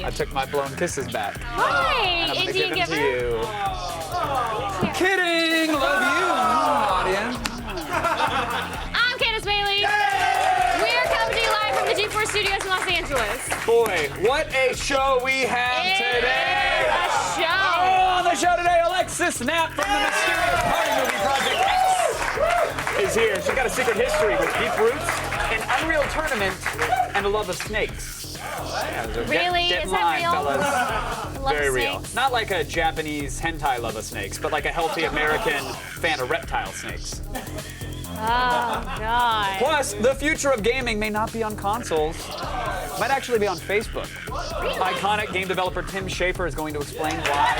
I took my blown kisses back. Hi, And I'm gonna Indian give them giver. to you. Kidding! Love you, audience. I'm Candace Bailey. We're coming to you live from the G4 Studios in Los Angeles. Boy, what a show we have today! A show. Oh, on the show today, Alexis Knapp from the mysterious party movie Project X is here. She's got a secret history with deep roots, an unreal tournament, and a love of snakes. Yeah, Really? Get in Is that line, real? fellas. Love Very real. snakes. Not like a Japanese hentai love of snakes, but like a healthy American fan of reptile snakes. Oh, God. Plus, the future of gaming may not be on consoles. Might actually be on Facebook. Iconic game developer Tim Schafer is going to explain why.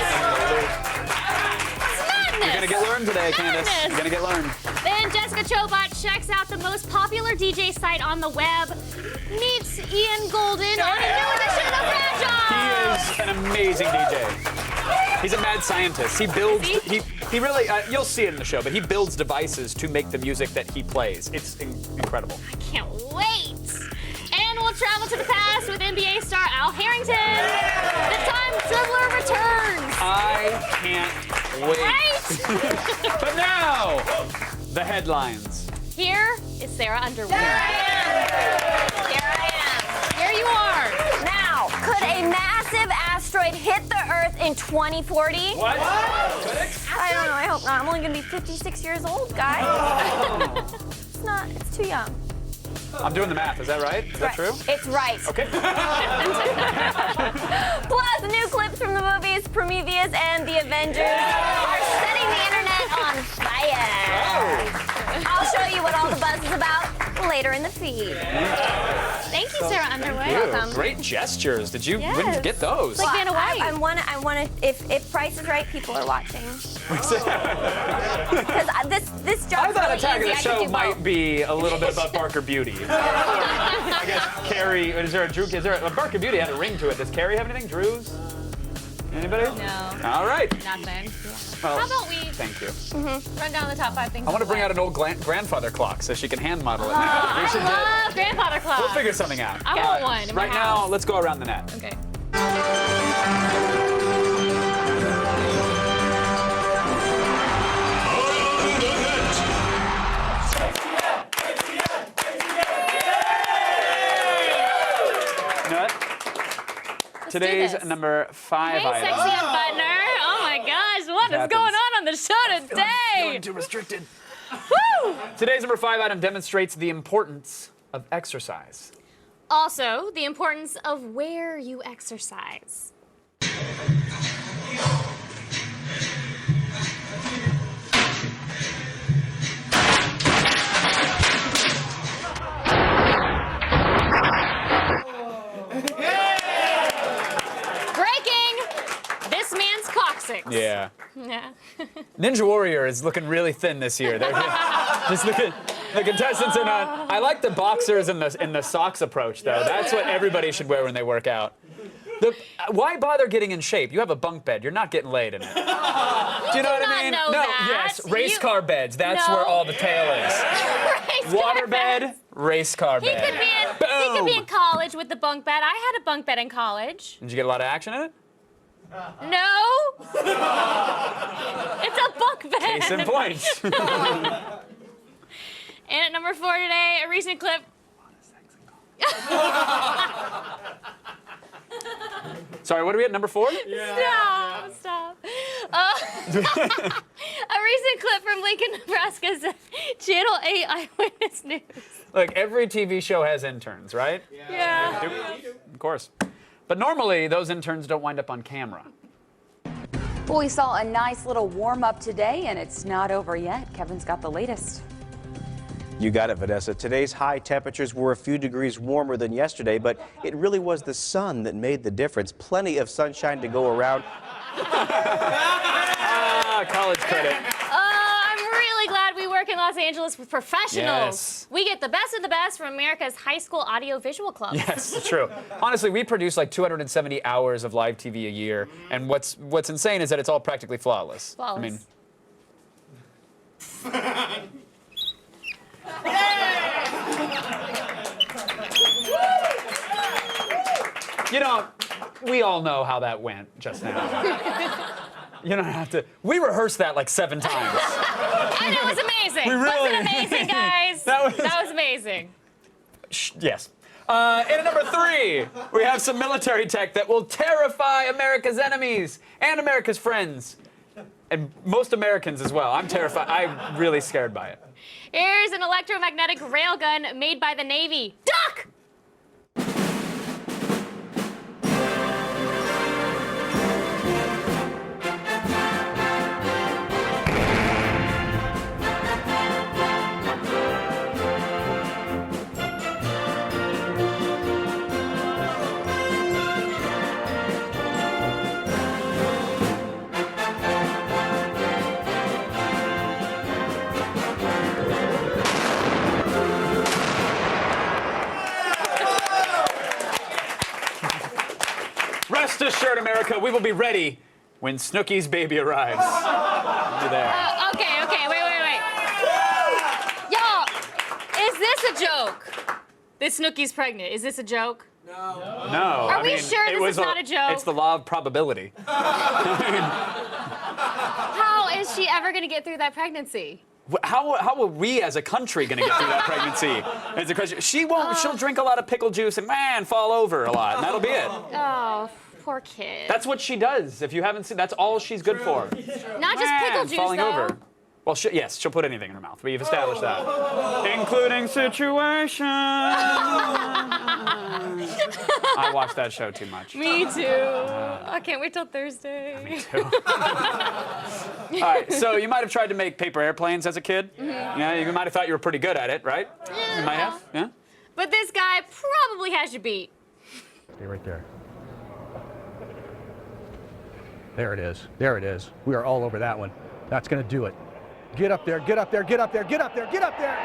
You're gonna get learned today, Candace. You're gonna get learned. Then Jessica Chobot checks out the most popular DJ site on the web, meets Ian Golden on a new edition of the Fragile. He is an amazing DJ. He's a mad scientist. He builds. He really. You'll see it in the show, but he builds devices to make the music that he plays. It's incredible. Can't wait. And we'll travel to the past with NBA star Al Harrington. The time traveler returns. I can't wait. Right? But now, the headlines. Here is Sarah Underwood. Here I am. Here you are. Now, could a massive asteroid hit the Earth in 2040? What? I don't know. I hope not. I'm only going to be 56 years old, guys. It's not. It's too young. I'm doing the math. Is that right? Is that true? It's right. Okay. Plus, new clips from the movies Prometheus and The Avengers are setting the internet on fire. I'll show you what all the buzz is about later in the feed. Thank you, Sarah Underwood. Ew, great gestures. Did you? When did you get those? Like Vanna White. I want to. If Price is Right, people are watching. Because this job I is thought really Attack of easy. the I Show could do might both. be a little bit about Barker Beauty. I guess Carrie. Is there a Drew? Is there a Barker Beauty had a ring to it? Does Carrie have anything? Drew's? Anybody? No. All right. Nothing. Well, How about we thank you. run down the top 5 things? I want to bring out an old grandfather clock so she can hand model it now. We should do it. I love grandfather clock. We'll figure something out. I want one in my Right now, house. let's go around the net. Okay. Nut. Today's this. number 5 Hey, item. sexy unbuttoner. Oh my gosh, what is happens. going on the show today? Feeling too restricted. Woo! Today's number 5 item demonstrates the importance of exercise. Also, the importance of where you exercise. Breaking! This man's coccyx. Yeah. Yeah. Ninja Warrior is looking really thin this year. They're just looking. The contestants are not. I like the boxers and the socks approach though. That's what everybody should wear when they work out. Why bother getting in shape? You have a bunk bed. You're not getting laid in it. Do you know what I mean? know No. that. Yes. Race You- car beds. That's No. where all the tail is. Water bed. Race car He bed. could be in Boom. college with the bunk bed. I had a bunk bed in college. Did you get a lot of action in it? No. It's a bunk bed. Case in point. And at number 4 today, a recent clip. Sorry, what are we at? Number 4? Stop. A recent clip from Lincoln, Nebraska's Channel 8 Eyewitness News. Look, every TV show has interns, right? Yeah. Of course. But normally, those interns don't wind up on camera. Well, we saw a nice little warm-up today, and it's not over yet. Kevin's got the latest. You got it, Vanessa. Today's high temperatures were a few degrees warmer than yesterday, but it really was the sun that made the difference. Plenty of sunshine to go around. College credit. I'm really glad we work in Los Angeles with professionals. Yes. We get the best of the best from America's high school audio-visual club. Yes, it's true. Honestly, we produce like 270 hours of live TV a year, and what's insane is that it's all practically flawless. Flawless. I mean, you know, We all know how that went just now. You don't have to. We rehearsed that like 7 times. And it was amazing. We really- Wasn't it amazing, guys? That was amazing. Yes. In at number 3, we have some military tech that will terrify America's enemies and America's friends. And most Americans as well. I'm terrified. I'm really scared by it. Here's an electromagnetic railgun made by the Navy. Duck! Rest assured, America, we will be ready when Snooki's baby arrives. We'll be there. Okay, wait. Y'all, is this a joke? That Snooki's pregnant. Is this a joke? No. Are we sure it this was is not a joke? It's the law of probability. How is she ever going to get through that pregnancy? How are we as a country going to get through that pregnancy? It's a question. She won't. She'll drink a lot of pickle juice and fall over a lot, and that'll be it. Oh, poor kid. That's what she does. If you haven't seen, that's all she's good for. Not just pickle juice, falling though. over. Well, yes, she'll put anything in her mouth. We've established that, including situation. I watched that show too much. Me too. I can't wait till Thursday. Me too. All right, so you might have tried to make paper airplanes as a kid. Yeah, you might have thought you were pretty good at it, right? You might have. Yeah. But this guy probably has you beat. Stay right there. There it is. There it is. We are all over that one. That's going to do it. Get up there, get up there, get up there, get up there, get up there!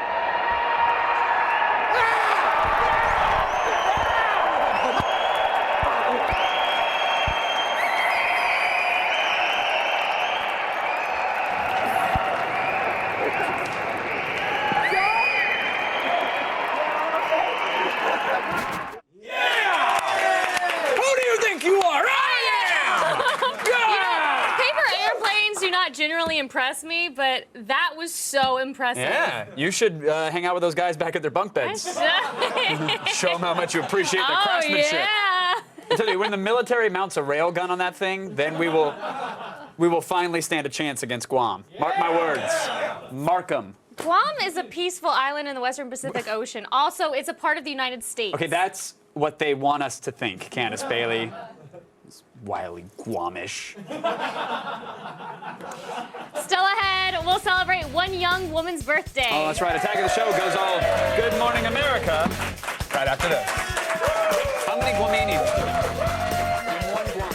Generally impress me, but that was so impressive. Yeah, you should hang out with those guys back at their bunk beds. Show them how much you appreciate their craftsmanship. Yeah. I tell you, when the military mounts a railgun on that thing, then we will finally stand a chance against Guam. Mark my words. Mark them. Guam is a peaceful island in the Western Pacific Ocean. Also, it's a part of the United States. Okay, that's what they want us to think, Candace Bailey. It's wildly Guamish. Still ahead, we'll celebrate one young woman's birthday. Oh, that's right. Attack of the Show goes all Good Morning America right after this. How many Guamanians? One Guam.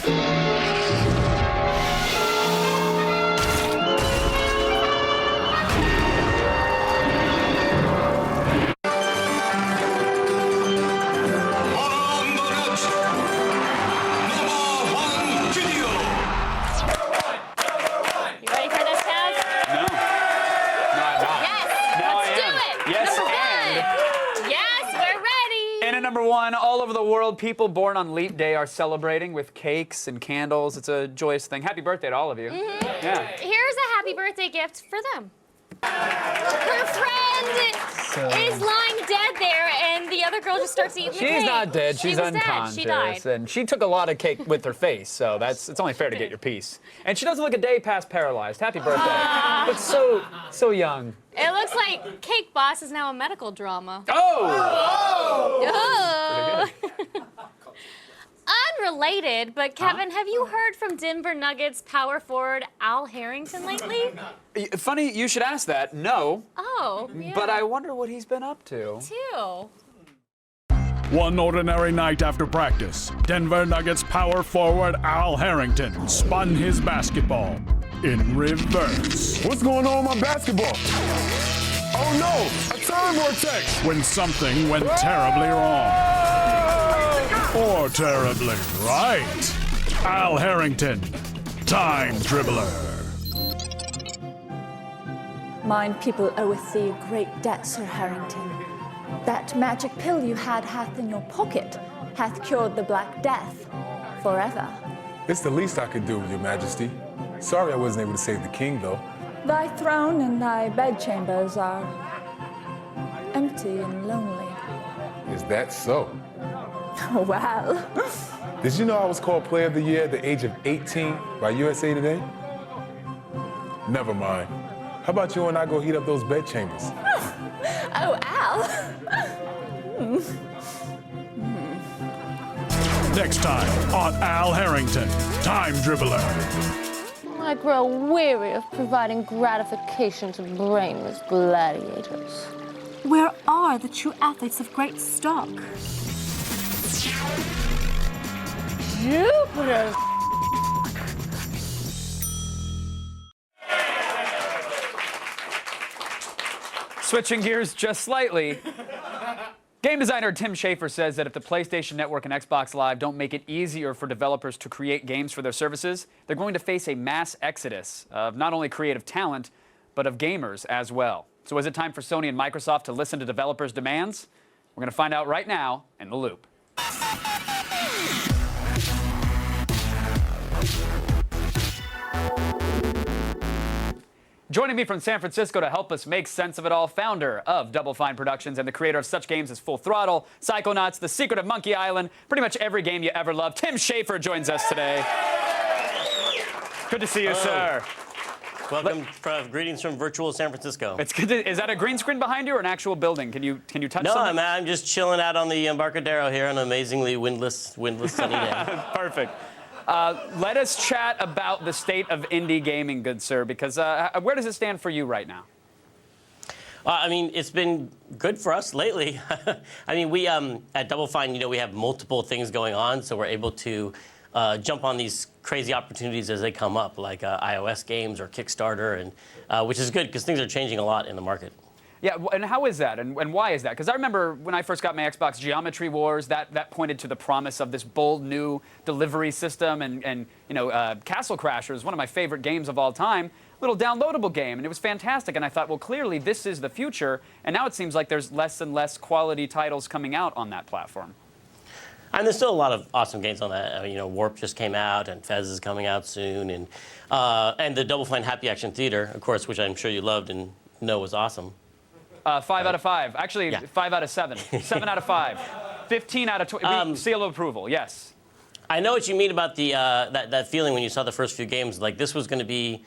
You ready for this, Taz? No. No, I'm not. Yes. Now Let's I do am. it. Yes, Number and. one. Yes, we're ready. And at number 1, all over the world, people born on Leap Day are celebrating with cakes and candles. It's a joyous thing. Happy birthday to all of you. Yeah. Here's a happy birthday gift for them. Her friend is lying dead there, and the other girl just starts eating the cake. She's not dead. She She's was unconscious. Dead. She died. And she took a lot of cake with her face, so it's only fair to get your piece. And she doesn't look a day past paralyzed. Happy birthday. Looks so young. It looks like Cake Boss is now a medical drama. Oh! Unrelated, but Kevin, have you heard from Denver Nuggets power forward Al Harrington lately? Funny you should ask that. No. Oh, yeah. But I wonder what he's been up to. too. One ordinary night after practice, Denver Nuggets power forward Al Harrington spun his basketball in reverse. What's going on with my basketball? Oh no, a time vortex! When something went terribly wrong. Or terribly right. Al Harrington, time dribbler. Mine people oweth thee a great debt, Sir Harrington. That magic pill you had hath in your pocket hath cured the Black Death. forever. It's the least I could do, Your Majesty. Sorry I wasn't able to save the king, though. Thy throne and thy bedchambers are empty and lonely. Is that so? Well, Did you know I was called Player of the Year at the age of 18 by USA Today? Never mind. How about you and I go heat up those bedchambers? oh, Al. Next time on Al Harrington, Time Dribbler. I grow weary of providing gratification to brainless gladiators. Where are the true athletes of great stock? Jupiter! Switching gears just slightly. Game designer Tim Schafer says that if the PlayStation Network and Xbox Live don't make it easier for developers to create games for their services, they're going to face a mass exodus of not only creative talent, but of gamers as well. So is it time for Sony and Microsoft to listen to developers' demands? We're going to find out right now in The Loop. Joining me from San Francisco to help us make sense of it all, founder of Double Fine Productions and the creator of such games as Full Throttle, Psychonauts, The Secret of Monkey Island, pretty much every game you ever loved. Tim Schafer joins us today. Good to see you, sir. Welcome. Greetings from virtual San Francisco. It's good to, is that a green screen behind you or an actual building? Can you touch something? No, I'm just chilling out on the Embarcadero here on an amazingly windless sunny day. Perfect. Let us chat about the state of indie gaming, good sir, because where does it stand for you right now? I mean, it's been good for us lately. I mean, we at Double Fine, we have multiple things going on, so we're able to jump on these crazy opportunities as they come up, like iOS games or Kickstarter, and which is good because things are changing a lot in the market. Yeah, and how is that, and why is that? Because I remember when I first got my Xbox, Geometry Wars, that pointed to the promise of this bold new delivery system, and Castle Crashers, one of my favorite games of all time, little downloadable game, and it was fantastic, and I thought, well, clearly this is the future, and now it seems like there's less and less quality titles coming out on that platform. And there's still a lot of awesome games on that. I mean, Warp just came out, and Fez is coming out soon, and the Double Fine Happy Action Theater, of course, which I'm sure you loved and know was awesome. 5 out of 5. Actually, yeah. 5 out of 7. 7 out of 5. 15 out of 20. Seal of approval, yes. I know what you mean about the that feeling when you saw the first few games. Like, this was going to be...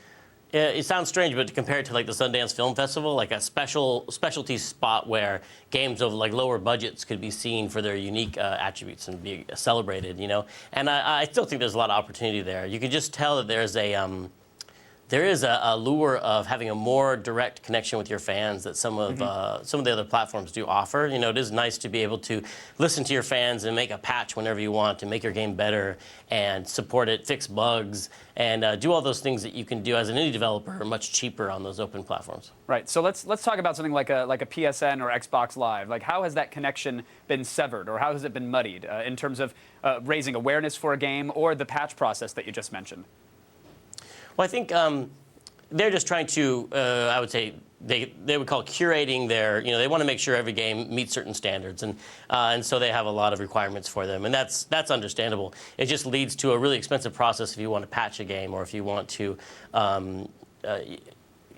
It sounds strange, but compared to, like, the Sundance Film Festival, like a specialty spot where games of, like, lower budgets could be seen for their unique attributes and be celebrated, And I still think there's a lot of opportunity there. You can just tell that there is a lure of having a more direct connection with your fans that some of the other platforms do offer. It is nice to be able to listen to your fans and make a patch whenever you want to make your game better and support it, fix bugs, and do all those things that you can do as an indie developer much cheaper on those open platforms. Right. So let's talk about something like a PSN or Xbox Live. Like, how has that connection been severed, or how has it been muddied in terms of raising awareness for a game or the patch process that you just mentioned? Well, I think they're just trying to, I would say, they would call curating their, they want to make sure every game meets certain standards, and so they have a lot of requirements for them, and that's understandable. It just leads to a really expensive process if you want to patch a game or if you want to.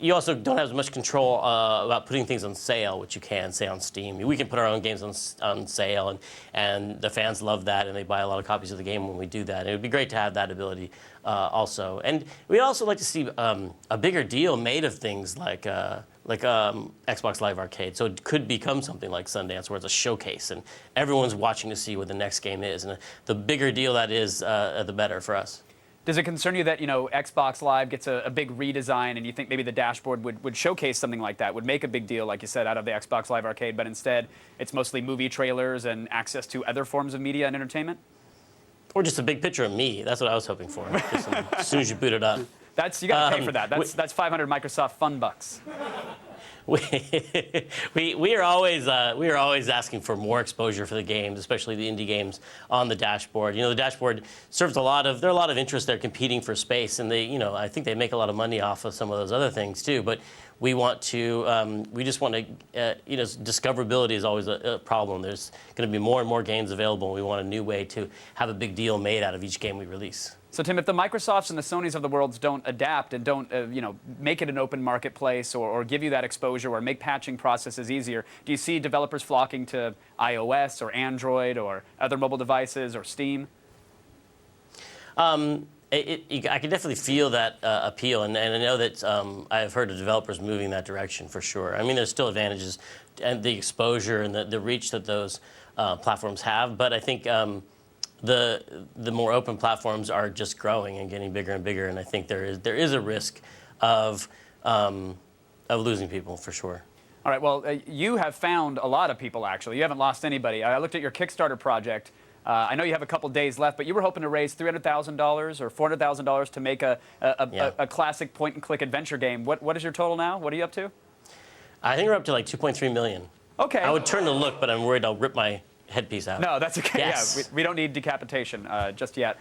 You also don't have as much control about putting things on sale, which you can, say, on Steam. We can put our own games on sale, and the fans love that, and they buy a lot of copies of the game when we do that. And it would be great to have that ability also. And we'd also like to see a bigger deal made of things like Xbox Live Arcade. So it could become something like Sundance, where it's a showcase, and everyone's watching to see what the next game is. And the bigger deal that is, the better for us. Does it concern you that, Xbox Live gets a big redesign, and you think maybe the dashboard would showcase something like that, would make a big deal, like you said, out of the Xbox Live Arcade, but instead it's mostly movie trailers and access to other forms of media and entertainment? Or just a big picture of me. That's what I was hoping for. As soon as you boot it up. You got to pay for that. That's 500 Microsoft Fun bucks. We are always asking for more exposure for the games, especially the indie games, on the dashboard. The dashboard serves there are a lot of interest there competing for space, and I think they make a lot of money off of some of those other things too. But we want to, we just want to, you know, discoverability is always a problem. There's going to be more and more games available, and we want a new way to have a big deal made out of each game we release. So, Tim, if the Microsofts and the Sonys of the world don't adapt and don't, you know, make it an open marketplace or give you that exposure or make patching processes easier, do you see developers flocking to iOS or Android or other mobile devices or Steam? I can definitely feel that appeal, and I know that I've heard of developers moving in that direction for sure. I mean, there's still advantages and the exposure and the reach that those platforms have, but I think the more open platforms are just growing and getting bigger and bigger, and I think there is a risk of losing people for sure. All right, well, you have found a lot of people, actually. You haven't lost anybody. I looked at your Kickstarter project. I know you have a couple days left, but you were hoping to raise $300,000 or $400,000 to make a classic point-and-click adventure game. What is your total now? What are you up to? I think we're up to like 2.3 million. Okay. I would turn to look, but I'm worried I'll rip my headpiece out. No, that's okay. Yes. Yeah, we don't need decapitation just yet.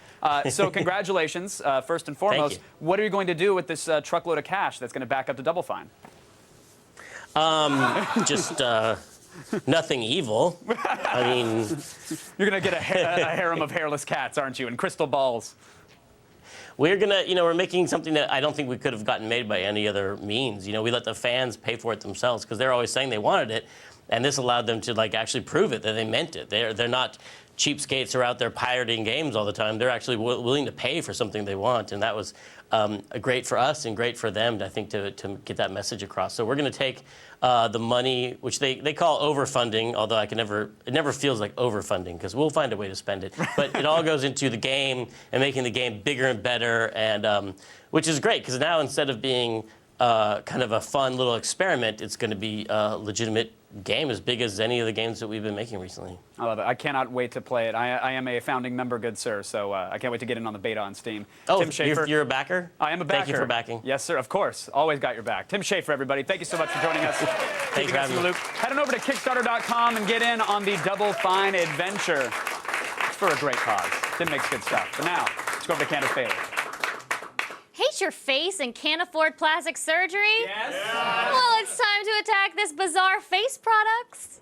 So congratulations, first and foremost. Thank you. What are you going to do with this truckload of cash that's going to back up to Double Fine? Just nothing evil. I mean, you're going to get a harem of hairless cats, aren't you, and crystal balls. We're gonna, you know, we're making something that I don't think we could have gotten made by any other means. You know, we let the fans pay for it themselves because they're always saying they wanted it, and this allowed them to like actually prove it that they meant it. They're not cheapskates who are out there pirating games all the time. They're actually willing to pay for something they want, and that was great for us and great for them, I think, to get that message across. So we're going to take the money, which they call overfunding, although it never feels like overfunding because we'll find a way to spend it. But it all goes into the game and making the game bigger and better, and which is great because now instead of being kind of a fun little experiment, it's going to be a legitimate game as big as any of the games that we've been making recently. I love it. I cannot wait to play it. I am a founding member, good sir, so I can't wait to get in on the beta on Steam. Oh, Tim Schafer. You're a backer? I am a backer. Thank you for backing. Yes, sir, of course. Always got your back. Tim Schafer, everybody. Thank you so much for joining us. Thanks for having me. Head on over to Kickstarter.com and get in on the Double Fine adventure. It's for a great cause. Tim makes good stuff. But now, let's go over to Candace Bailey. Hate your face and can't afford plastic surgery? Yes. Well, it's time to attack this bizarre face products.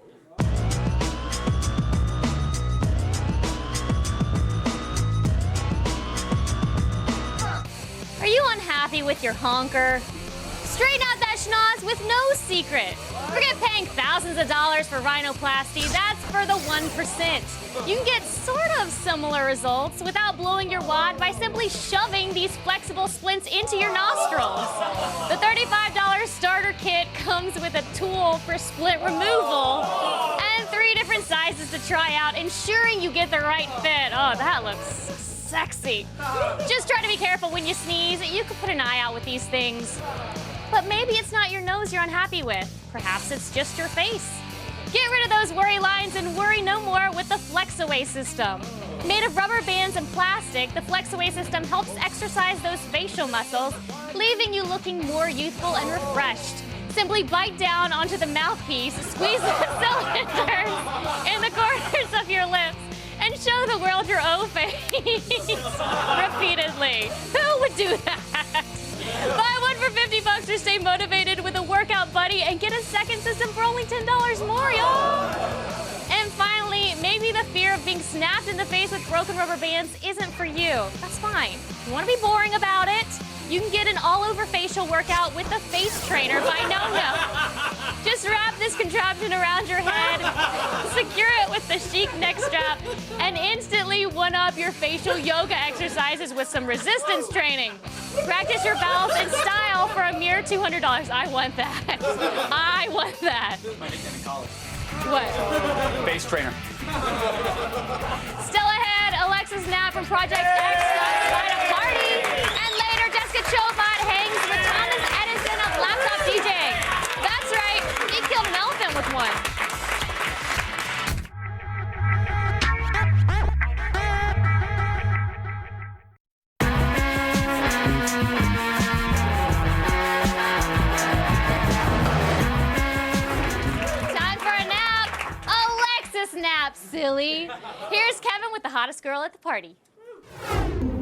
Are you unhappy with your honker? Straighten out that schnoz with no secret. Forget paying thousands of dollars for rhinoplasty. That's for the 1%. You can get sort of similar results without blowing your wad by simply shoving these flexible splints into your nostrils. The $35 starter kit comes with a tool for splint removal and 3 different sizes to try out, ensuring you get the right fit. Oh, that looks sexy. Just try to be careful when you sneeze. You could put an eye out with these things. But maybe it's not your nose you're unhappy with. Perhaps it's just your face. Get rid of those worry lines and worry no more with the FlexAway system. Made of rubber bands and plastic, the FlexAway system helps exercise those facial muscles, leaving you looking more youthful and refreshed. Simply bite down onto the mouthpiece, squeeze the cylinders in the corners of your lips, and show the world your O-face repeatedly. Who would do that? Buy one for $50 or stay motivated with a workout buddy and get a second system for only $10 more, y'all. And finally, maybe the fear of being snapped in the face with broken rubber bands isn't for you. That's fine. If you want to be boring about it, you can get an all-over facial workout with the Face Trainer by NoNo. Just wrap this contraption around your head, secure it with the chic neck strap, and instantly one-up your facial yoga exercises with some resistance training. Practice your bowels in style for a mere $200. I want that. I want that. My nickname in college. What? Face Trainer. Still ahead, Alexis Knapp from Project X at a party. And later, Jessica Chobot hangs with Thomas Edison of Laptop DJ. That's right, he killed an elephant with one. Time for a nap. Alexis Knapp, silly. Here's Kevin with the hottest girl at the party.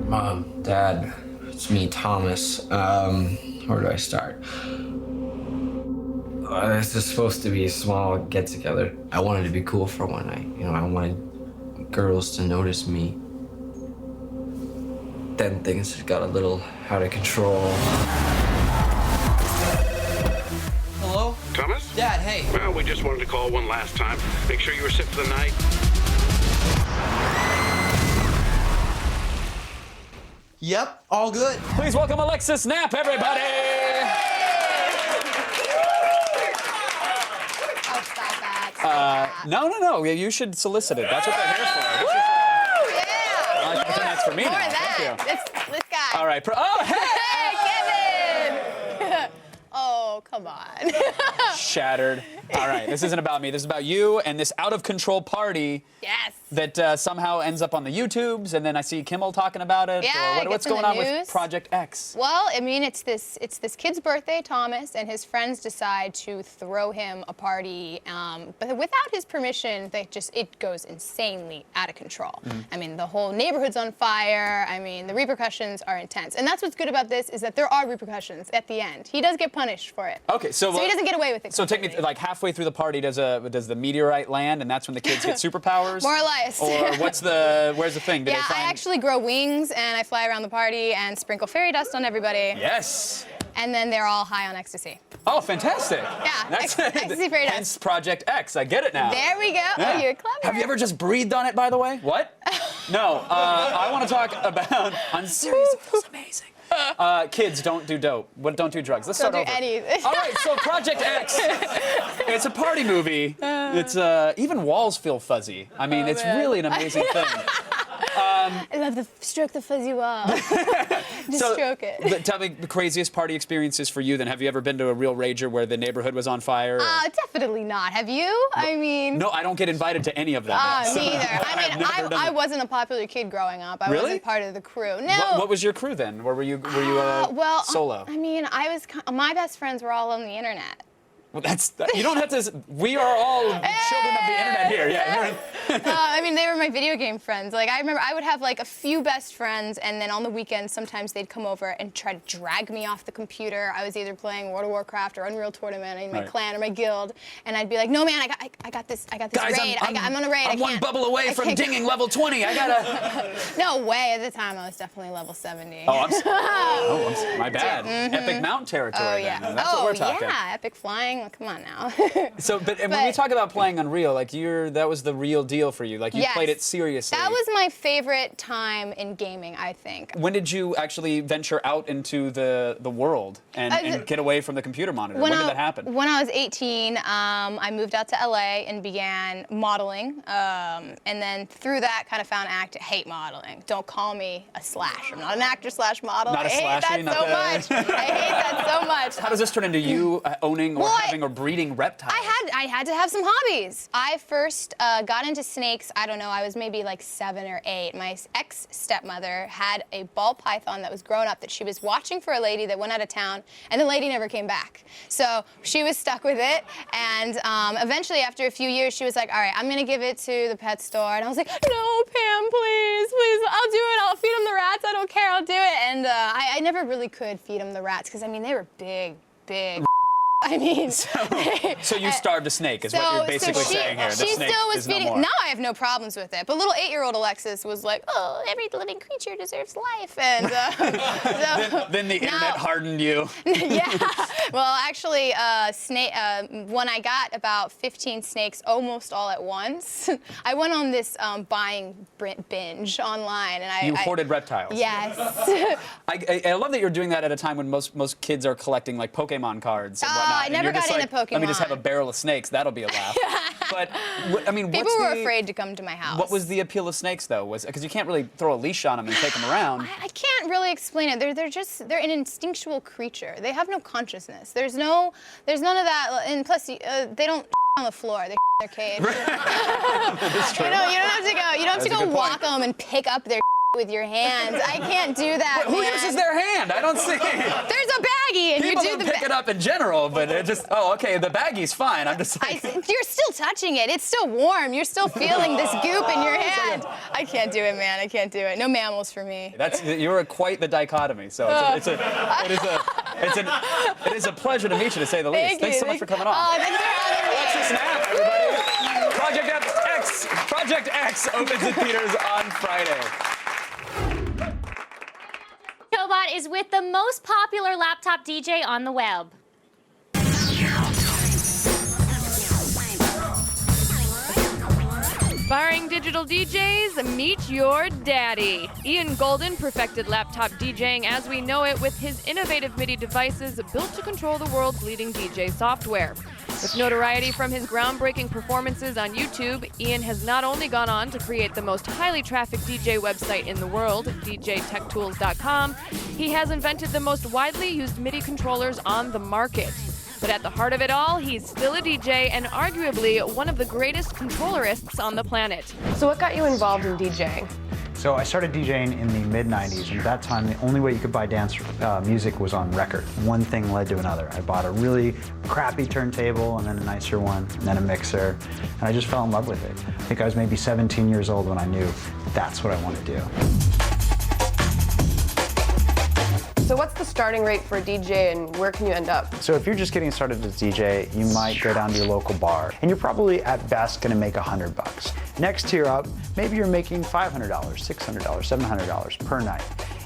Mom, Dad, it's me, Thomas. Where do I start? This is supposed to be a small get-together. I wanted to be cool for one night. You know, I wanted girls to notice me. Then things just got a little out of control. Hello? Thomas? Dad, hey. Well, we just wanted to call one last time. Make sure you were set for the night. Yep, all good. Please welcome Alexis Knapp, everybody. No. You should solicit it. That's what they're here for. Woo! Yeah. That's for me More now. of that. Thank you. This guy. All right. Oh, Hey, Kevin! Oh, come on. Shattered. All right. This isn't about me. This is about you and this out-of-control party. Yes. That somehow ends up on the YouTubes, and then I see Kimmel talking about it. Yeah, or what's going on with Project X? Well, I mean, it's this kid's birthday, Thomas, and his friends decide to throw him a party, but without his permission, it goes insanely out of control. I mean, the whole neighborhood's on fire. I mean, the repercussions are intense, and that's what's good about this is that there are repercussions at the end. He does get punished for it. Okay, so he doesn't get away with it. So take me like halfway through the party, does the meteorite land, and that's when the kids get superpowers? More or less. Or where's the thing? I actually grow wings and I fly around the party and sprinkle fairy dust on everybody. Yes. And then they're all high on ecstasy. Oh, fantastic. Yeah, ecstasy fairy dust. Hence Project X. I get it now. There we go. Yeah. Oh, you're clever. Have you ever just breathed on it, by the way? What? No. I want to talk about on serious. It feels amazing. Kids, don't do dope. Don't do drugs. Let's Don't start do over. anything. All right, so Project X. It's a party movie. It's even walls feel fuzzy. I mean, it's really an amazing thing. I love to stroke the fuzzy wall. Just stroke it. Tell me the craziest party experiences for you. Then, have you ever been to a real rager where the neighborhood was on fire? Definitely not. Have you? I mean. No, I don't get invited to any of them. Me either. I mean, I wasn't a popular kid growing up. I wasn't part of the crew. No. What was your crew then? Or were you solo? I mean, my best friends were all on the internet. Well, you don't have to. We are all children of the internet here. Yeah. I mean, they were my video game friends. Like, I remember I would have like a few best friends, and then on the weekends, sometimes they'd come over and try to drag me off the computer. I was either playing World of Warcraft or Unreal Tournament in my clan or my guild, and I'd be like, "No, man, I got this Guys, raid. I'm on a raid. I'm one bubble away from dinging level 20. I gotta." No way. At the time, I was definitely level 70. My bad. Epic Mount territory. Oh yeah. Then. That's what we're talking. Yeah, epic flying. Well, come on now. But when we talk about playing Unreal, like that was the real deal for you. Like you played it seriously. That was my favorite time in gaming, I think. When did you actually venture out into the world and get away from the computer monitor? When did that happen? When I was 18, I moved out to LA and began modeling. And then through that, kind of found hate modeling. Don't call me a slash. I'm not an actor/model. Not a I hate slashy, that so much. I hate that so much. How does this turn into you owning or having or breeding reptiles? I had to have some hobbies. I first got into snakes, I don't know, I was maybe like 7 or 8. My ex-stepmother had a ball python that was grown up that she was watching for a lady that went out of town, and the lady never came back. So she was stuck with it, and eventually after a few years, she was like, all right, I'm gonna give it to the pet store. And I was like, no, Pam, please, I'll do it. I'll feed them the rats. I don't care, I'll do it. And I never really could feed them the rats, because I mean, they were big. I mean, so you starved a snake, is what you're basically saying here. She still was feeding. Now I have no problems with it. But little 8-year-old Alexis was like, "Oh, every living creature deserves life." And then the internet hardened you. Yeah. Well, actually, when I got about 15 snakes, almost all at once, I went on this buying binge online, and You hoarded reptiles. Yes. I love that you're doing that at a time when most kids are collecting like Pokemon cards and whatnot. I never got into Pokemon. Let me just have a barrel of snakes. That'll be a laugh. But I mean, people were afraid to come to my house. What was the appeal of snakes, though? Because you can't really throw a leash on them and take them around. I can't really explain it. They're an instinctual creature. They have no consciousness. There's none of that. And plus, they don't on the floor. They their cage. That's true. You don't have to go. You don't have to go walk them and pick up their. with your hands. I can't do that, Who man. uses their hand? I don't see. There's a baggie, and People you do don't the pick it up in general, but it just, oh, okay, the baggie's fine. I'm just like, You're still touching it. It's still warm. You're still feeling this goop in your hand. I can't do it, man. I can't do it. No mammals for me. you're quite the dichotomy. So it is a pleasure to meet you, to say the least. Thanks so much for coming on. Oh, thanks for having me. Watch this snap, everybody. Project X opens in theaters on Friday. Killbot is with the most popular laptop DJ on the web. Aspiring digital DJs, meet your daddy. Ian Golden perfected laptop DJing as we know it with his innovative MIDI devices built to control the world's leading DJ software. With notoriety from his groundbreaking performances on YouTube, Ian has not only gone on to create the most highly trafficked DJ website in the world, djtechtools.com, he has invented the most widely used MIDI controllers on the market. But at the heart of it all, he's still a DJ and arguably one of the greatest controllerists on the planet. So what got you involved in DJing? So I started DJing in the mid-90s, and at that time, the only way you could buy dance music was on record. One thing led to another. I bought a really crappy turntable, and then a nicer one, and then a mixer, and I just fell in love with it. I think I was maybe 17 years old when I knew that's what I wanted to do. So what's the starting rate for a DJ and where can you end up? So if you're just getting started as a DJ, you might go down to your local bar, and you're probably at best gonna make $100. Next tier up, maybe you're making $500, $600, $700 per night.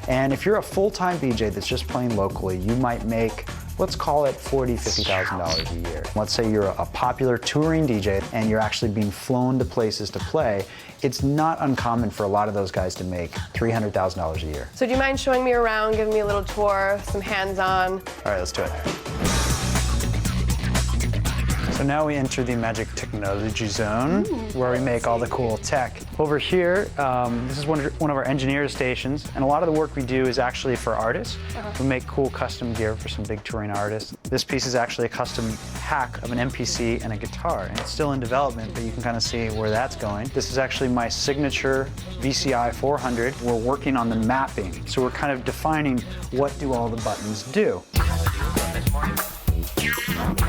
And if you're a full-time DJ that's just playing locally, you might make, let's call it $40,000, $50,000 a year. Let's say you're a popular touring DJ and you're actually being flown to places to play. It's not uncommon for a lot of those guys to make $300,000 a year. So do you mind showing me around, giving me a little tour, some hands-on? All right, let's do it. So now we enter the Magic Technology Zone, where we make all the cool tech. Over here, this is one of our engineer stations, and a lot of the work we do is actually for artists. We make cool custom gear for some big touring artists. This piece is actually a custom hack of an MPC and a guitar, and it's still in development, but you can kind of see where that's going. This is actually my signature VCI 400. We're working on the mapping, so we're kind of defining what do all the buttons do.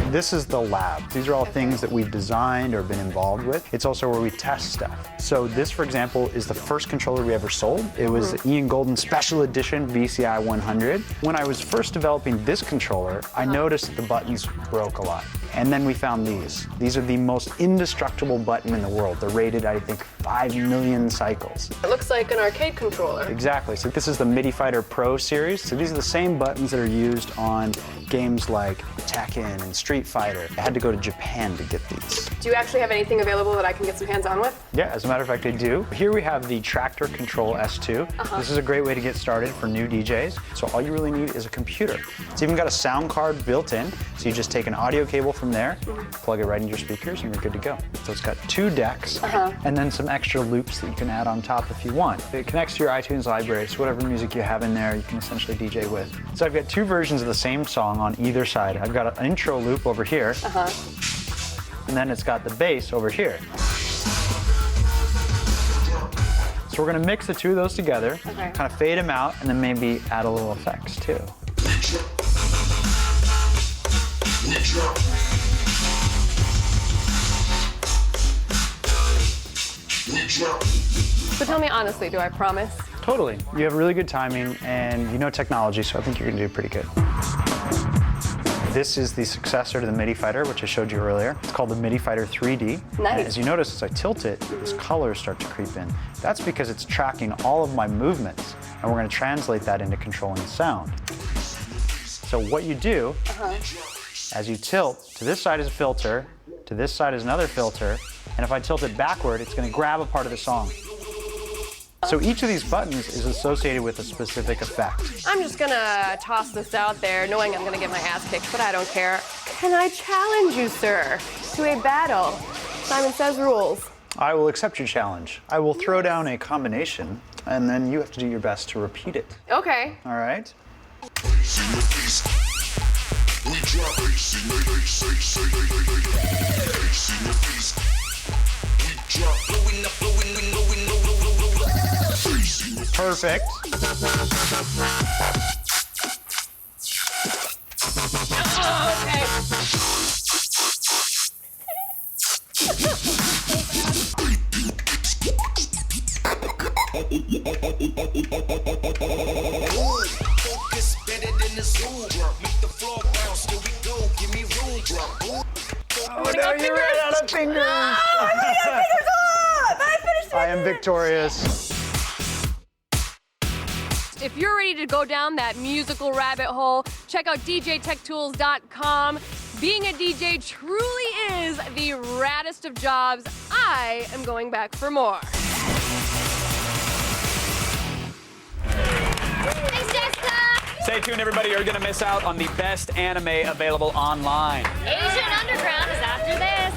This is the lab. These are all things that we've designed or been involved with. It's also where we test stuff. So this, for example, is the first controller we ever sold. It was the Ian Golden Special Edition VCI 100. When I was first developing this controller, I noticed that the buttons broke a lot. And then we found these. These are the most indestructible button in the world. They're rated, I think, 5 million cycles. It looks like an arcade controller. Exactly. So this is the MIDI Fighter Pro series. So these are the same buttons that are used on games like Tekken and Street Fighter. I had to go to Japan to get these. Do you actually have anything available that I can get some hands-on with? Yeah, as a matter of fact, I do. Here we have the Traktor Control S2. This is a great way to get started for new DJs. So all you really need is a computer. It's even got a sound card built in. So you just take an audio cable from there, plug it right into your speakers, and you're good to go. So it's got 2 decks, and then some extra loops that you can add on top if you want. It connects to your iTunes library, so whatever music you have in there, you can essentially DJ with. So I've got 2 versions of the same song on either side. I've got an intro loop over here, and then it's got the bass over here. So we're gonna mix the 2 of those together, kind of fade them out, and then maybe add a little effects too. So tell me honestly, do I promise? Totally. You have really good timing and you know technology, so I think you're gonna do pretty good. This is the successor to the MIDI Fighter, which I showed you earlier. It's called the MIDI Fighter 3D. Nice. And as you notice, as I tilt it, these colors start to creep in. That's because it's tracking all of my movements, and we're gonna translate that into controlling sound. So what you do, as you tilt, to this side is a filter, to this side is another filter, and if I tilt it backward, it's gonna grab a part of the song. So each of these buttons is associated with a specific effect. I'm just gonna toss this out there, knowing I'm gonna get my ass kicked, but I don't care. Can I challenge you, sir, to a battle? Simon Says rules. I will accept your challenge. I will throw down a combination, and then you have to do your best to repeat it. Okay. All right? Perfect. Oh, no, you ran out of fingers. I am victorious. If you're ready to go down that musical rabbit hole, check out djtechtools.com. Being a DJ truly is the raddest of jobs. I am going back for more. Thanks, Jessica. Stay tuned, everybody. You're going to miss out on the best anime available online. Asian Underground is after this.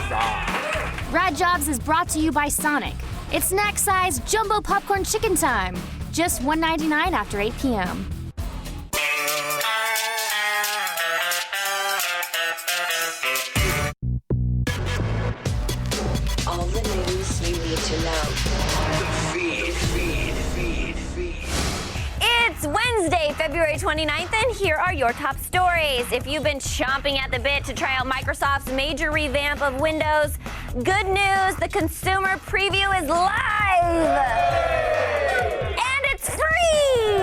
Huzzah. Rad Jobs is brought to you by Sonic. It's snack-sized jumbo popcorn chicken time. Just $1.99 after 8 p.m. All the news you need to know. Feed. It's Wednesday, February 29th, and here are your top stories. If you've been chomping at the bit to try out Microsoft's major revamp of Windows, good news, the consumer preview is live! And it's free!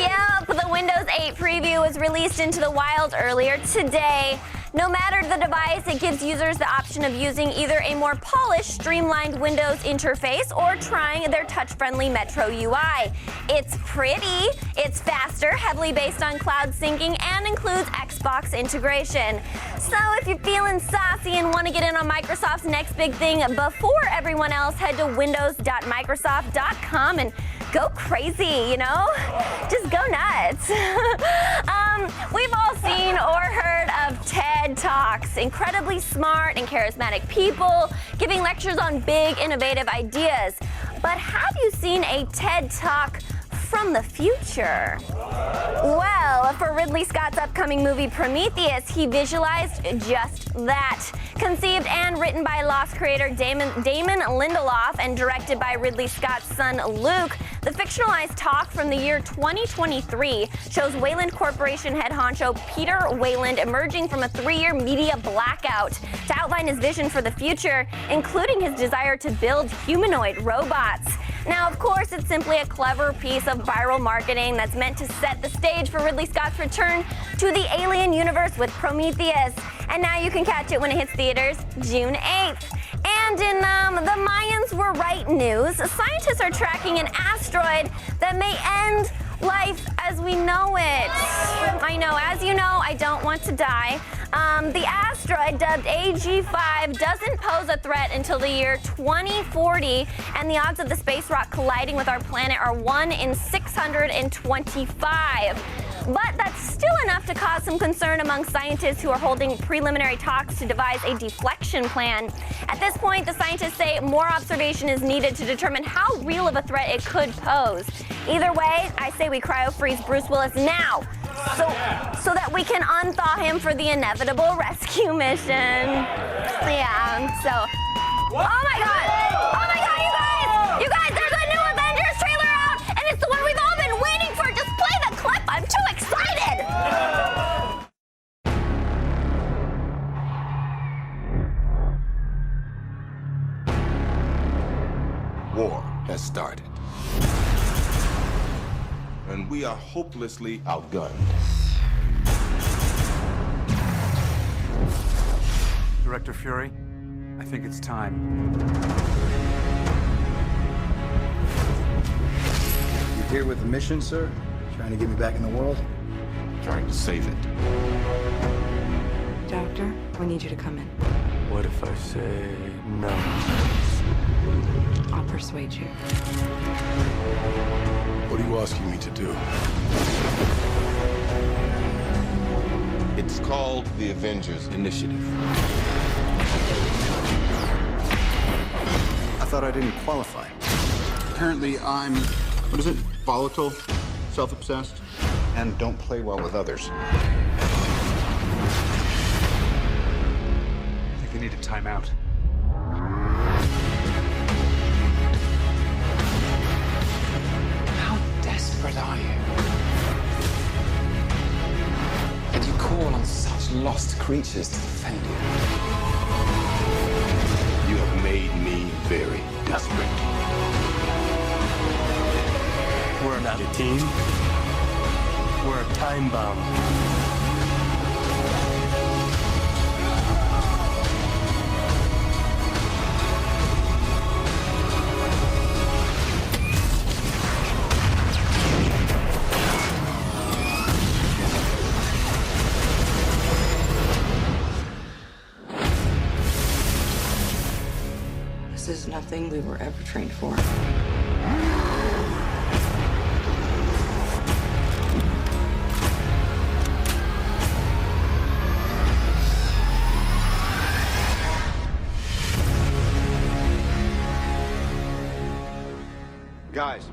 Yep, the Windows 8 preview was released into the wild earlier today. No matter the device, it gives users the option of using either a more polished, streamlined Windows interface or trying their touch-friendly Metro UI. It's pretty, it's faster, heavily based on cloud syncing, and includes Xbox integration. So if you're feeling saucy and want to get in on Microsoft's next big thing before everyone else, head to windows.microsoft.com and go crazy, you know? Just go nuts. We've all seen or heard of TED Talks, incredibly smart and charismatic people giving lectures on big, innovative ideas. But have you seen a TED Talk from the future? Well, for Ridley Scott's upcoming movie Prometheus, he visualized just that. Conceived and written by Lost creator Damon Lindelof and directed by Ridley Scott's son Luke, the fictionalized talk from the year 2023 shows Wayland Corporation head honcho Peter Wayland emerging from a 3-year media blackout to outline his vision for the future, including his desire to build humanoid robots. Now, of course, it's simply a clever piece of viral marketing that's meant to set the stage for Ridley Scott's return to the alien universe with Prometheus. And now you can catch it when it hits theaters June 8th. And in the Mayans were right news, scientists are tracking an asteroid that may end life as we know it. I know, as you know, I don't want to die. The asteroid, dubbed AG5, doesn't pose a threat until the year 2040, and the odds of the space rock colliding with our planet are 1 in 625. But that's still enough to cause some concern among scientists who are holding preliminary talks to devise a deflection plan. At this point, the scientists say more observation is needed to determine how real of a threat it could pose. Either way, I say we cryo-freeze Bruce Willis now, so that we can unthaw him for the inevitable rescue mission. Yeah, so... Oh my god! Oh my god, you guys! You guys, there's a new Avengers trailer out, and it's the one we've all been waiting for! Just play the clip! I'm too excited! War has started. And we are hopelessly outgunned. Director Fury, I think it's time. You here with the mission, sir? Trying to get me back in the world? Trying to save it. Doctor, we need you to come in. What if I say no? I'll persuade you. What are you asking me to do? It's called the Avengers Initiative. I thought I didn't qualify. Apparently I'm, what is it? Volatile, self-obsessed, and don't play well with others. I think they need a timeout. creatures to defend you. You have made me very desperate. We're not a team. We're a time bomb. This is nothing we were ever trained for. Guys,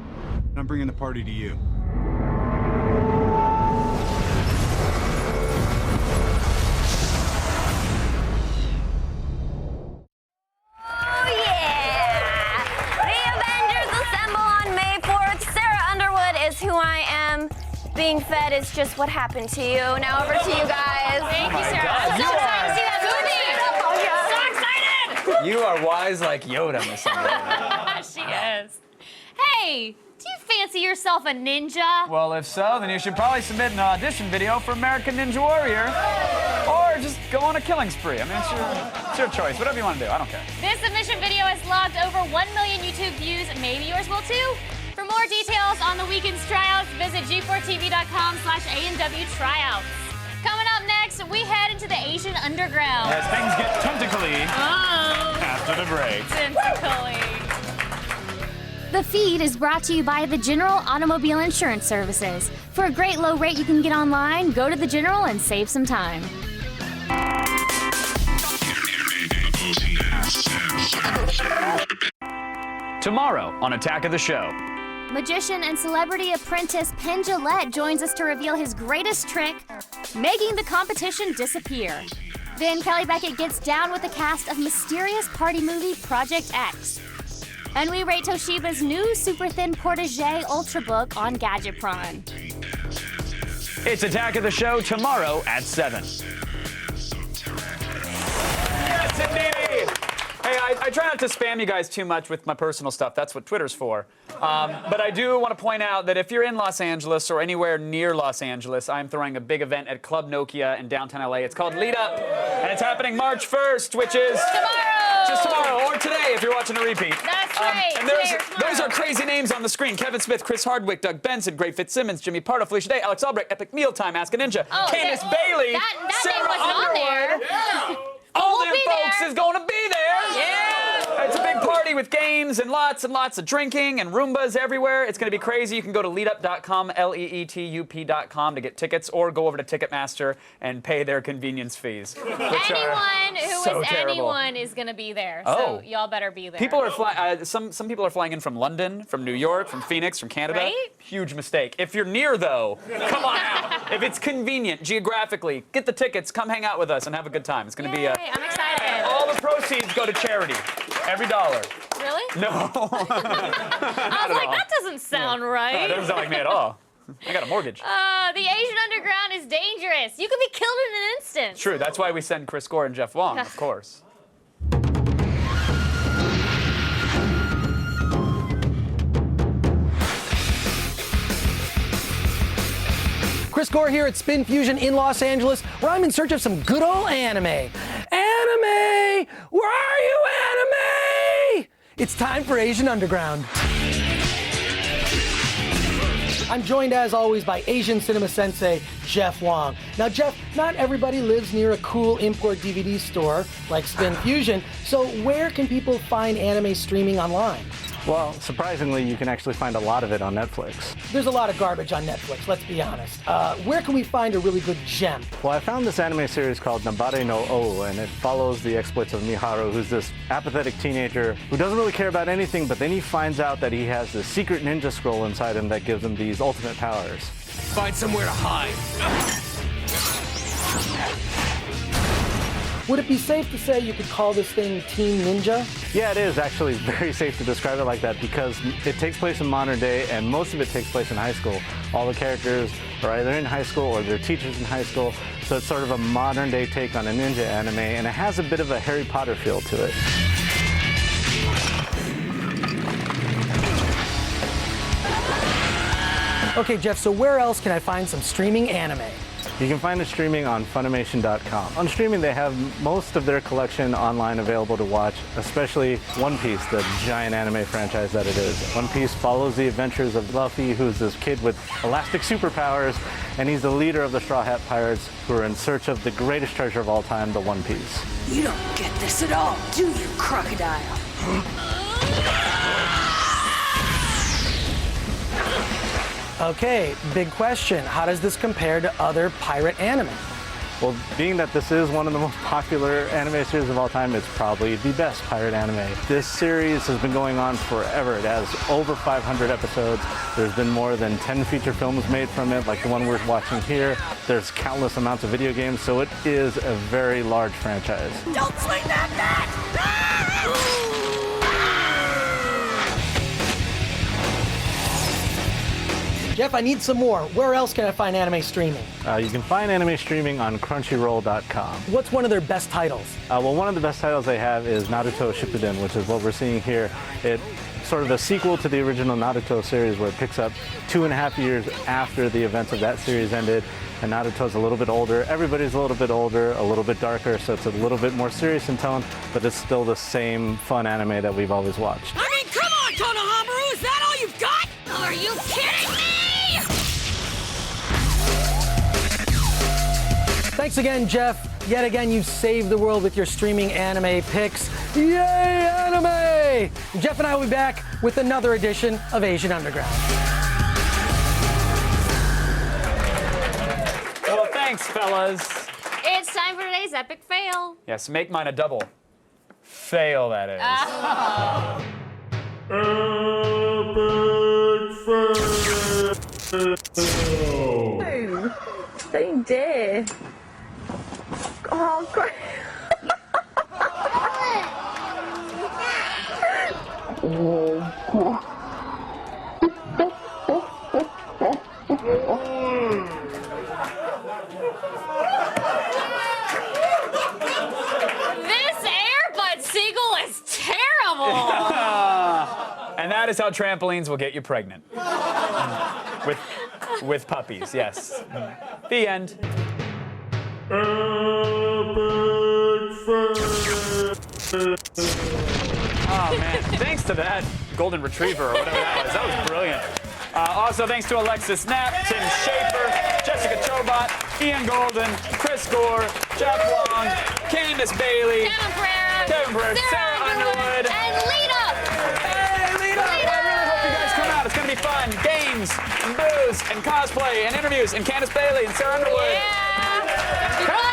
I'm bringing the party to you. Oh, yeah! The Avengers assemble on May 4th. Sarah Underwood is who I am. Being fed is just what happened to you. Now over to you guys. Thank you, Sarah. I'm so excited to see that movie. So excited! You are wise like Yoda, Miss Underwood. She is. Hey, do you fancy yourself a ninja? Well, if so, then you should probably submit an audition video for American Ninja Warrior. Or just go on a killing spree. I mean, it's your choice. Whatever you want to do. I don't care. This submission video has logged over 1 million YouTube views. Maybe yours will too. For more details on the weekend's tryouts, visit g4tv.com/ANW tryouts. Coming up next, we head into the Asian underground. As things get tentacly after the break. Tentacly. The feed is brought to you by the General Automobile Insurance Services. For a great low rate you can get online, go to the General and save some time. Tomorrow on Attack of the Show. Magician and celebrity apprentice Penn Jillette joins us to reveal his greatest trick, making the competition disappear. Then Kelly Beckett gets down with the cast of mysterious party movie Project X. And we rate Toshiba's new super thin Portage Ultrabook on Gadgetron. It's Attack of the Show tomorrow at 7. Yes, indeed! Hey, I try not to spam you guys too much with my personal stuff. That's what Twitter's for. But I do want to point out that if you're in Los Angeles or anywhere near Los Angeles, I'm throwing a big event at Club Nokia in downtown LA. It's called Lead Up, and it's happening March 1st, which is tomorrow. Just tomorrow, or today if you're watching a repeat. That's right. And those are crazy names on the screen: Kevin Smith, Chris Hardwick, Doug Benson, Great Fitzsimmons, Jimmy Pardo, Felicia Day, Alex Albrecht, Epic Mealtime, Ask a Ninja, Candace Bailey, that Sarah name wasn't on Underwood. there. All We'll them be folks there. is going to be there. Yeah. It's a big party with games and lots of drinking and Roombas everywhere. It's going to be crazy. You can go to leadup.com, LEETUP.com to get tickets, or go over to Ticketmaster and pay their convenience fees. Anyone who so is terrible. anyone is going to be there. Oh. So y'all better be there. People are flying. Some people are flying in from London, from New York, from Phoenix, from Canada. Right? Huge mistake. If you're near, though, come on out. If it's convenient geographically, get the tickets. Come hang out with us and have a good time. It's going to be. I'm excited. All the proceeds go to charity. Every dollar. Really? No. I was like, that doesn't sound right. That doesn't sound like me at all. I got a mortgage. The Asian underground is dangerous. You could be killed in an instant. True. That's why we send Chris Gore and Jeff Wong, of course. Chris Gore here at Spin Fusion in Los Angeles, where I'm in search of some good old anime. Anime! Where are you, anime? It's time for Asian Underground. I'm joined, as always, by Asian cinema sensei, Jeff Wong. Now, Jeff, not everybody lives near a cool import DVD store like Spin Fusion, so where can people find anime streaming online? Well, surprisingly, you can actually find a lot of it on Netflix. There's a lot of garbage on Netflix, let's be honest. Where can we find a really good gem? Well, I found this anime series called Nabare no O, and it follows the exploits of Miharu, who's this apathetic teenager who doesn't really care about anything, but then he finds out that he has this secret ninja scroll inside him that gives him these ultimate powers. Find somewhere to hide. Would it be safe to say you could call this thing Team Ninja? Yeah, it is actually very safe to describe it like that because it takes place in modern day and most of it takes place in high school. All the characters are either in high school or they're teachers in high school, so it's sort of a modern day take on a ninja anime, and it has a bit of a Harry Potter feel to it. Okay, Jeff, so where else can I find some streaming anime? You can find it streaming on Funimation.com. On streaming, they have most of their collection online available to watch, especially One Piece, the giant anime franchise that it is. One Piece follows the adventures of Luffy, who's this kid with elastic superpowers, and he's the leader of the Straw Hat Pirates, who are in search of the greatest treasure of all time, the One Piece. You don't get this at all, do you, crocodile? Okay, big question. How does this compare to other pirate anime? Well, being that this is one of the most popular anime series of all time, it's probably the best pirate anime. This series has been going on forever. It has over 500 episodes. There's been more than 10 feature films made from it, like the one we're watching here. There's countless amounts of video games, so it is a very large franchise. Don't swing that bat! Jeff, I need some more. Where else can I find anime streaming? You can find anime streaming on Crunchyroll.com. What's one of their best titles? Well, one of the best titles they have is Naruto Shippuden, which is what we're seeing here. It's sort of a sequel to the original Naruto series where it picks up 2.5 years after the events of that series ended. And Naruto's a little bit older. Everybody's a little bit older, a little bit darker, so it's a little bit more serious in tone, but it's still the same fun anime that we've always watched. I mean, come on, Konohamaru! Is that all you've got? Are you kidding me? Thanks again, Jeff. Yet again, you saved the world with your streaming anime picks. Yay, anime! Jeff and I will be back with another edition of Asian Underground. Well, thanks, fellas. It's time for today's epic fail. Yes, make mine a double. Fail, that is. They did. Oh, great. This Airbud Seagull is terrible. And that is how trampolines will get you pregnant. With puppies, yes. The end. Oh man, thanks to that golden retriever or whatever that was brilliant. Also thanks to Alexis Knapp, Tim Schafer, Jessica Chobot, Ian Golden, Chris Gore, Jeff Wong, Candace Bailey, Kevin Pereira, Sarah Underwood, and Lita. Hey, Lita! I really hope you guys come out. It's gonna be fun. Games, and booze, and cosplay, and interviews, and Candace Bailey, and Sarah Underwood. Yeah.